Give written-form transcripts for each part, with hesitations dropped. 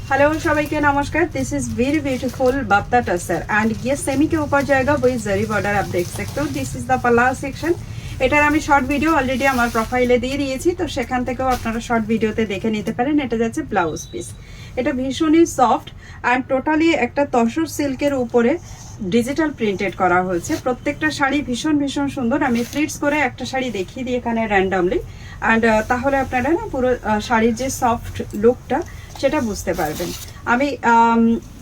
Hello सबाई के नमस्कार। दिस इज वेरी ब्यूटीफुल बाप्ता टसर एंड ये सेमी के ऊपर जाएगा वही जरी बॉर्डर आप देख सकते हो। दिस इज द पल्ला सेक्शन। এটার আমি শর্ট ভিডিও অলরেডি আমার প্রোফাইলে দিয়ে দিয়েছি, তো সেখান থেকেও আপনারা শর্ট ভিডিওতে দেখে নিতে পারেন। এটা যাচ্ছে ব্লাউজ পিস। এটা ভীষণই সফট অ্যান্ড টোটালি একটা তসর সিল্কের উপরে ডিজিটাল প্রিন্টেড করা হয়েছে। প্রত্যেকটা শাড়ি ভীষণ ভীষণ সুন্দর। আমি ফ্লিটস করে একটা শাড়ি দেখিয়ে দিই এখানে র্যান্ডমলি, অ্যান্ড তাহলে আপনারা না পুরো শাড়ির যে সফট লুকটা সেটা বুঝতে পারবেন। আমি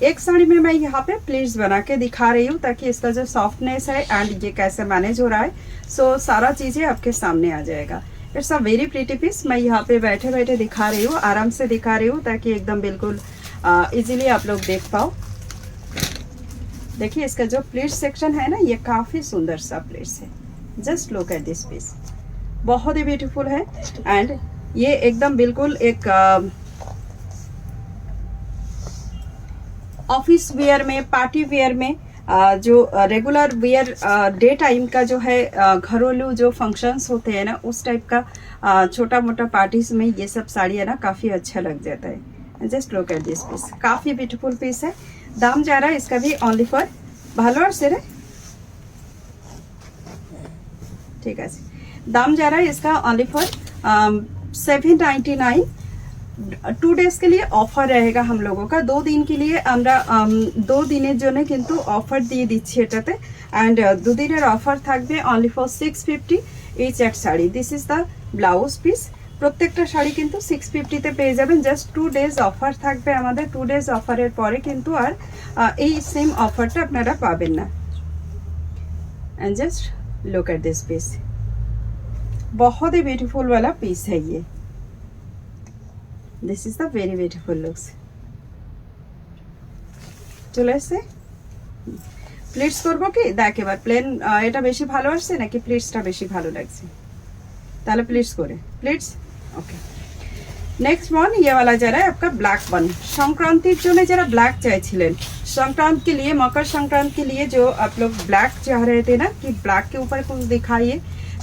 एक साड़ी में मैं यहाँ पे प्लेट्स बना के दिखा रही हूँ ताकि इसका जो सॉफ्टनेस है एंड ये कैसे मैनेज हो रहा है, सो सारा चीज़ें आपके सामने आ जाएगा। It's a very pretty piece. मैं यहाँ पे बैठे बैठे दिखा रही हूँ, आराम से दिखा रही हूँ ताकि एकदम बिल्कुल इजीली आप लोग देख पाओ। देखिए इसका जो प्लेट्स सेक्शन है ना, ये काफ़ी सुंदर सा प्लेट्स है। Just look at this piece, बहुत ही ब्यूटीफुल है एंड ये एकदम बिल्कुल एक ऑफिस वेयर में, पार्टी वेयर में, जो रेगुलर वेयर डे टाइम का जो है घरेलू जो फंक्शंस होते हैं ना, उस टाइप का छोटा मोटा पार्टीज में ये सब साड़ियाँ ना काफ़ी अच्छा लग जाता है। Just look at this piece, काफ़ी ब्यूटीफुल पीस है। दाम जा रहा है इसका भी ओनली फॉर ভালো আসছে রে, ঠিক আছে। दाम जा रहा है इसका ओनली फॉर 799। 2 डेज के लिए ऑफर रहेगा हम लोगों का। 2 दिन के लिए আমরা 2 দিনের জন্য কিন্তু অফার দিয়ে দিচ্ছি এটাতে, এন্ড 2 দিনের অফার থাকবে অনলি ফর 650 ইচ এক sari. This is the blouse piece. প্রত্যেকটা শাড়ি কিন্তু 650 তে পেয়ে যাবেন। জাস্ট 2 ডেজ অফার থাকবে আমাদের। 2 ডেজ অফারের পরে কিন্তু আর এই সেম অফারটা আপনারা পাবেন না। And just look at this piece, बहुत ही ब्यूटीफुल वाला पीस है ये। This is the very beautiful looks. চলে আসছে। প্লিটস করবো কি দেখ এবার, প্লেন এটা বেশি ভালো আসছে নাকি প্লিটসটা বেশি ভালো লাগছে? তাহলে প্লিটস করে প্লিটস। ओके, नेक्स्ट वन ये वाला जा रहा है आपका ब्लैक वन। संक्रांतिर जोने जरा ब्लैक चाहছিলেন, संक्रांत के लिए, मकर संक्रांत के लिए जो आप लोग ब्लैक चाह रहे थे ना कि ब्लैक के ऊपर कुछ दिखाइए,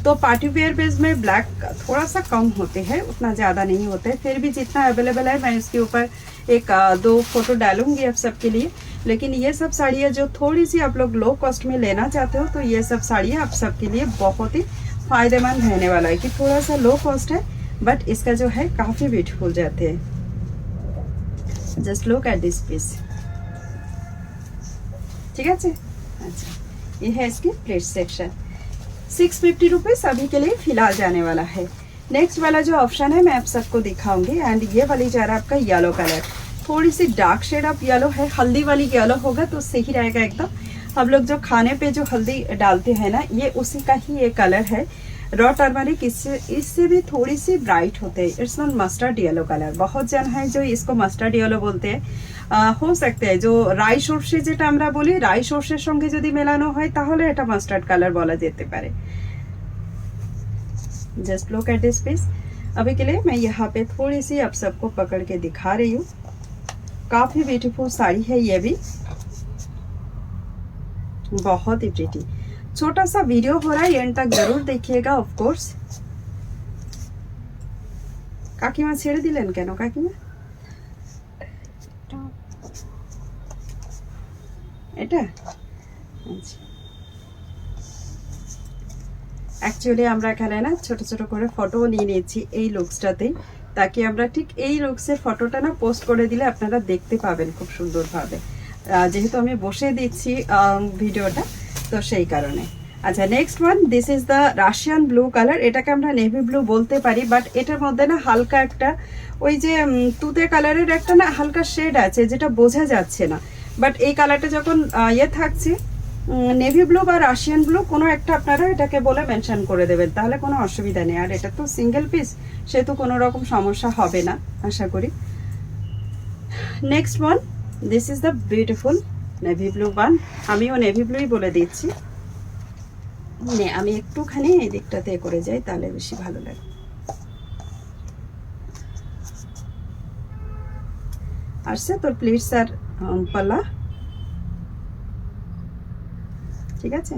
तो पार्टी वेयर बेस में ब्लैक थोड़ा सा कम होते हैं, उतना ज़्यादा नहीं होते। फिर भी जितना अवेलेबल है मैं इसके ऊपर 1-2 फोटो डालूंगी आप सबके लिए। लेकिन ये सब साड़ियाँ जो थोड़ी सी आप लोग लो कॉस्ट में लेना चाहते हो, तो ये सब साड़ियाँ आप सबके लिए बहुत ही फायदेमंद रहने वाला है कि थोड़ा सा लो कॉस्ट है बट इसका जो है काफ़ी ब्यूटीफुल जाते हैं। Just look at this piece, ठीक है। अच्छा, ये है इसकी प्लेट सेक्शन। 650 रुपीज़ अभी के लिए फिलहाल जाने वाला है। नेक्स्ट वाला जो ऑप्शन है मैं आप सबको दिखाऊंगी, एंड ये वाली जा रहा है आपका येलो कलर। थोड़ी सी डार्क शेड ऑफ येलो है, हल्दी वाली येलो होगा तो सही रहेगा एकदम। हम लोग जो खाने पे जो हल्दी डालते हैं ना, ये उसी का ही ये कलर है। रॉ टर्मरिक इससे भी थोड़ी सी ब्राइट होते हैं। It's not mustard yellow colour. बहुत जन है जो इसको मस्टर्ड येलो बोलते हैं। हो सकते हैं जो রাই সরষে যেটা আমরা বলি, রাই সরষের সঙ্গে যদি মেলানো হয় তাহলে এটা মাস্টার্ড কালার বলা যেতে পারে। Just look at this piece. अभी के लिए मैं यहाँ पे थोड़ी सी आप सबको पकड़ के दिखा रही हूँ। काफी ब्यूटीफुल साड़ी है ये भी, बहुत ही प्रीटी। छोटा सा वीडियो हो रहा है, एंड तक जरूर देखिएगा ऑफ कोर्स। কাকিমা ছেড়ে দিলেন কেন কাকিমা? এটা অ্যাকচুয়ালি আমরা এখানে না ছোট ছোট করে ফটো নিয়ে নিয়েছি এই লুকসটাতে, তাকে আমরা ঠিক এই লুকসের ফটোটা না পোস্ট করে দিলে আপনারা দেখতে পাবেন খুব সুন্দরভাবে, যেহেতু আমি বসে দিচ্ছি ভিডিওটা, তো সেই কারণে। আচ্ছা, next one, this is the Russian blue colour. এটাকে আমরা নেভি ব্লু বলতে পারি, বাট এটার মধ্যে না হালকা একটা ওই যে তুতে কালারের একটা না হালকা শেড আছে যেটা বোঝা যাচ্ছে না, বাট এই কালারটা যখন ইয়ে থাকছে নেভি ব্লু বা রাশিয়ান ব্লু কোনো একটা আপনারা এটাকে বলে মেনশন করে দেবেন, তাহলে কোনো অসুবিধা নেই। আর এটা তো সিঙ্গেল পিস, সেহেতু কোনো রকম সমস্যা হবে না আশা করি। Next one, this is the beautiful navy blue one. আমিও নেভি ব্লুই বলে দিচ্ছি। আমি একটুখানি এই দিকটাতে করে যাই তাহলে বেশি ভালো লাগে। আসছে তোর প্লিটস আর পাল্লা, ঠিক আছে।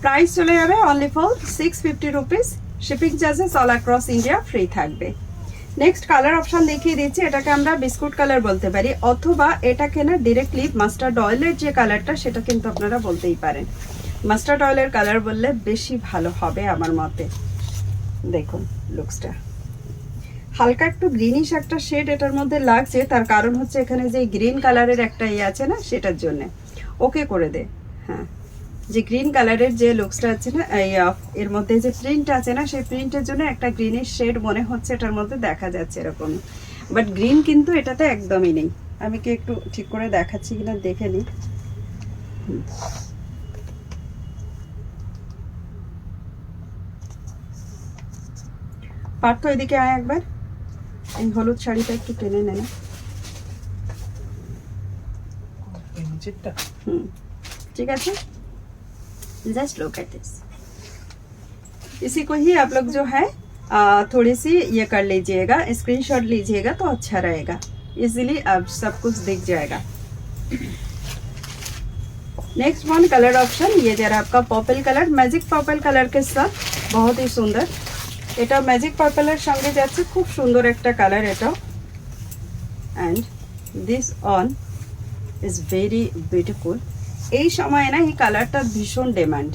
প্রাইস চলে যাবে only for 650 rupees, shipping charges all across India free থাকবে। নেক্সট কালার অপশন দেখিয়ে দিচ্ছি, এটাকে আমরা বিস্কুট কালার বলতে পারি, অথবা এটাকে না ডিরেক্টলি মাস্টার্ড অয়েলের যে কালারটা সেটা কিন্তু আপনারা বলতেই পারেন। মাস্টার্ড অয়েলের কালার বললে বেশি ভালো হবে আমার মতে। দেখুন লুকসটা হালকা একটু গ্রিনিশ একটা শেড এটার মধ্যে লাগছে, তার কারণ হচ্ছে এখানে যে গ্রিন কালারের একটা ইয়ে আছে না, সেটার জন্য ওকে করে দে। হ্যাঁ, যে গ্রিন কালারের যে লুকসটা আছে না, এর মধ্যে যে প্রিন্ট আছে না, সেই প্রিন্টের জন্য একটা গ্রিনিশ শেড মনে হচ্ছে এটার মধ্যে দেখা যাচ্ছে এরকম, বাট গ্রিন কিন্তু এটাতে একদমই নেই। আমি কি একটু ঠিক করে দেখাচ্ছি কিনা দেখে নিই। পার্থ এদিকে আয় একবার, এই হলুদ শাড়িটা একটু টেনে নে না। ठीक है, जस्ट लुक एट दिस। इसी को ही आप लोग जो है थोड़ी सी ये कर लीजिएगा, स्क्रीनशॉट लीजिएगा तो अच्छा रहेगा, इजीली अब सब कुछ दिख जाएगा। नेक्स्ट वन कलर ऑप्शन, ये जरा आपका purple colour, magic purple colour के साथ बहुत ही सुंदर, এটা ম্যাজিক পার্পলের সঙ্গে যাচ্ছে, খুব সুন্দর একটা কালার এটা। And this on is very beautiful. এই সময় না এই কালারটা ভীষণ ডিমান্ড।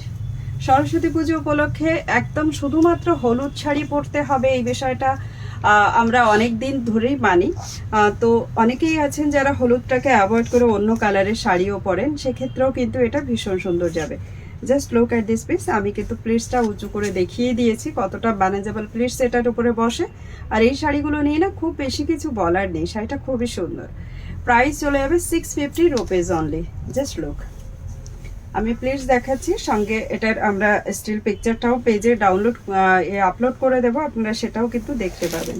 সরস্বতী পুজো উপলক্ষে একদম শুধুমাত্র হলুদ শাড়ি পরতে হবে এই বিষয়টা আমরা অনেক দিন ধরেই মানি। তো অনেকেই আছেন যারা হলুদটাকে অ্যাভয়েড করে অন্য কালারের শাড়িও পরেন, সেক্ষেত্রেও কিন্তু এটা ভীষণ সুন্দর যাবে। Just look at this piece. আমি কিন্তু প্লিটসটা উঁচু করে দেখিয়ে দিয়েছি কতটা ম্যানেজেবল প্লিটস এটার উপরে বসে। আর এই শাড়িগুলো নিয়ে না খুব বেশি কিছু বলার নেই, শাড়িটা খুবই সুন্দর। প্রাইস চলে যাবে 650 রুপিস অনলি। জাস্ট লুক, আমি প্লিটস দেখাচ্ছি, সঙ্গে এটার আমরা স্টিল পিকচারটাও পেজে ডাউনলোড আপলোড করে দেবো, আপনারা সেটাও কিন্তু দেখতে পাবেন।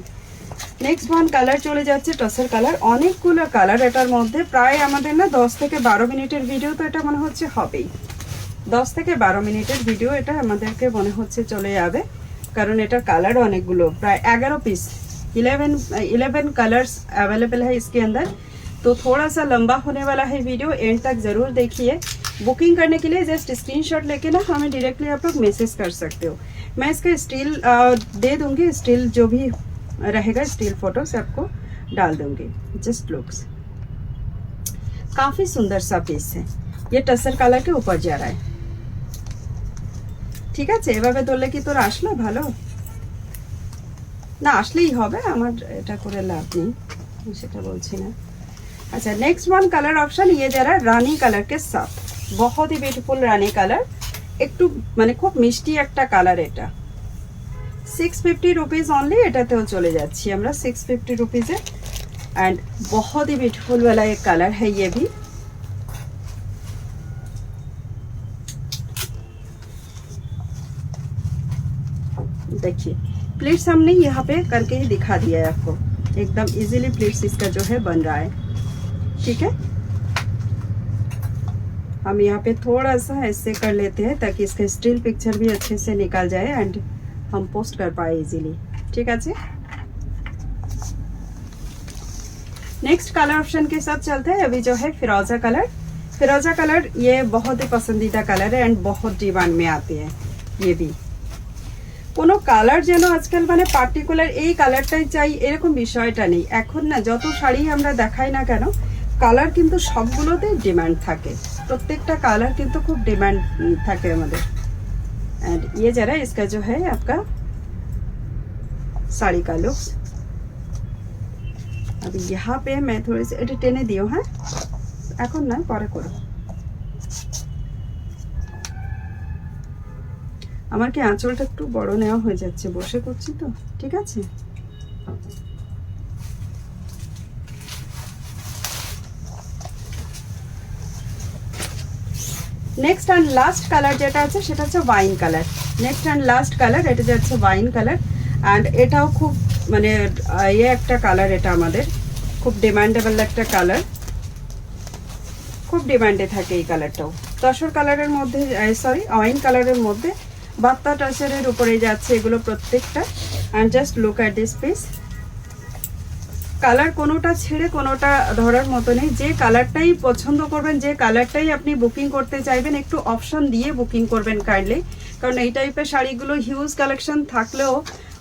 নেক্সট ওয়ান কালার চলে যাচ্ছে টসের কালার। অনেকগুলো কালার এটার মধ্যে, প্রায় আমাদের না 10 থেকে 12 মিনিটের ভিডিও তো এটা মনে হচ্ছে হবেই। 10 থেকে 12 মিনিটের ভিডিও এটা আমাদেরকে মনে হচ্ছে চলে যাবে, কারণ এটার কালার অনেকগুলো, প্রায় 11 पीस 11 कलर्स अवेलेबल है इसके अंदर। तो थोड़ा सा लंबा होने वाला है वीडियो, एंड तक ज़रूर देखिए। बुकिंग करने के लिए जस्ट स्क्रीनशॉट लेके ना हमें डायरेक्टली आप लोग मैसेज कर सकते हो। मैं इसका स्टील दे दूंगी, स्टील जो भी रहेगा स्टील फोटो से आपको डाल दूंगी। जस्ट लुक्स, काफ़ी सुंदर सा पीस है, ये टसर कलर के ऊपर जा रहा है। ঠিক আছে, এভাবে ধরলে কি তোর আসলো ভালো না? আসলেই হবে, আমার এটা করে লাভ নেই, সেটা বলছি না। अच्छा नेक्स्ट वन कलर ऑप्शन, ये जरा रानी कलर के साथ, बहुत ही ब्यूटीफुल रानी कलर, একটু মানে খুব মিষ্টি একটা কালার। এটা 650 रुपीस ओनली, এটাতেও চলে যাচ্ছি আমরা 650 रुपीसे। एंड बहुत ही ब्यूटीफुल वाला एक कलर है ये भी। देखिए प्लेट्स हमने यहाँ पे करके ही दिखा दिया है आपको, एकदम इजीली प्लेट्स इसका जो है बन रहा है। ठीक है, हम यहाँ पे थोड़ा सा ऐसे कर लेते हैं ताकि इसका स्टिल पिक्चर भी अच्छे से निकल जाए एंड हम पोस्ट कर पाए इजीली। ठीक है जी, नेक्स्ट कलर ऑप्शन के साथ चलते हैं। अभी जो है फिरोजा कलर, फिरोजा कलर ये बहुत ही पसंदीदा कलर है एंड बहुत डिमांड में आती है। ये भी কোনো কালার যেন আজকাল মানে পার্টিকুলার এই কালারটাই চাই এরকম বিষয়টা নেই। এখন না যত শাড়ি আমরা দেখাই না কেন, কালার কিন্তু সবগুলোতে ডিমান্ড থাকে, প্রত্যেকটা কালার কিন্তু খুব ডিমান্ড থাকে আমাদের। एंड ये जरा इसका जो है आपका साड़ी का लुक्स। अब यहाँ पे मैं थोड़ी सी এটা টেনে দিও, হ্যাঁ এখন না পরে করো। আমার কি আঁচলটা একটু বড় নেওয়া হয়ে যাচ্ছে, বসে করছি তো, ঠিক আছে। নেক্সট অ্যান্ড লাস্ট কালার যেটা আছে সেটা হচ্ছে wine colour. Next and last colour এটা যাচ্ছে ওয়াইন কালার, অ্যান্ড এটাও খুব মানে ইয়ে একটা কালার, এটা আমাদের খুব ডিমান্ডেবল একটা কালার, খুব ডিমান্ডে থাকে এই কালারটাও। তসর কালারের মধ্যে, সরি ওয়াইন কালারের মধ্যে বাত্তা টাসের উপরে যাচ্ছে এগুলো প্রত্যেকটা। And just look at this piece, colour কোনোটা ছেড়ে কোনোটা ধরার মতো নেই, যে কালারটাই পছন্দ করবেন, যে কালারটাই আপনি বুকিং করতে চাইবেন, একটু অপশন দিয়ে বুকিং করবেন কাইন্ডলি। কারণ এই টাইপের শাড়িগুলো হিউজ কালেকশন থাকলেও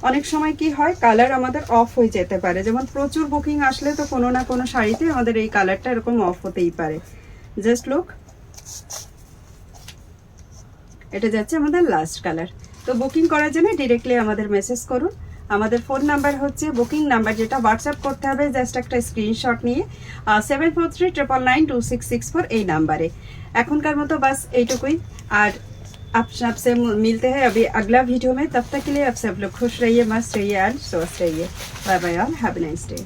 অনেক সময় কি হয়, কালার আমাদের অফ হয়ে যেতে পারে। যেমন প্রচুর বুকিং আসলে তো কোনো না কোনো শাড়িতে আমাদের এই কালারটা এরকম অফ হতেই পারে। জাস্ট লুক, এটা যাচ্ছে আমাদের লাস্ট কালার। তো বুকিং করার জন্য ডিরেক্টলি আমাদের মেসেজ করুন। আমাদের ফোন নাম্বার হচ্ছে, বুকিং নাম্বার যেটা হোয়াটসঅ্যাপ করতে হবে, জাস্ট একটা স্ক্রিনশট নিয়ে 7439992664 এই নাম্বারে। এখনকার মতো বাস এইটুকুই। আর आपसे मिलते हैं अभी अगला वीडियो में। तब तक के लिए आप सब लोग खुश रहिए, मस्त रहिए एंड स्वस्थ रहिए। Bye bye all, have a nice day.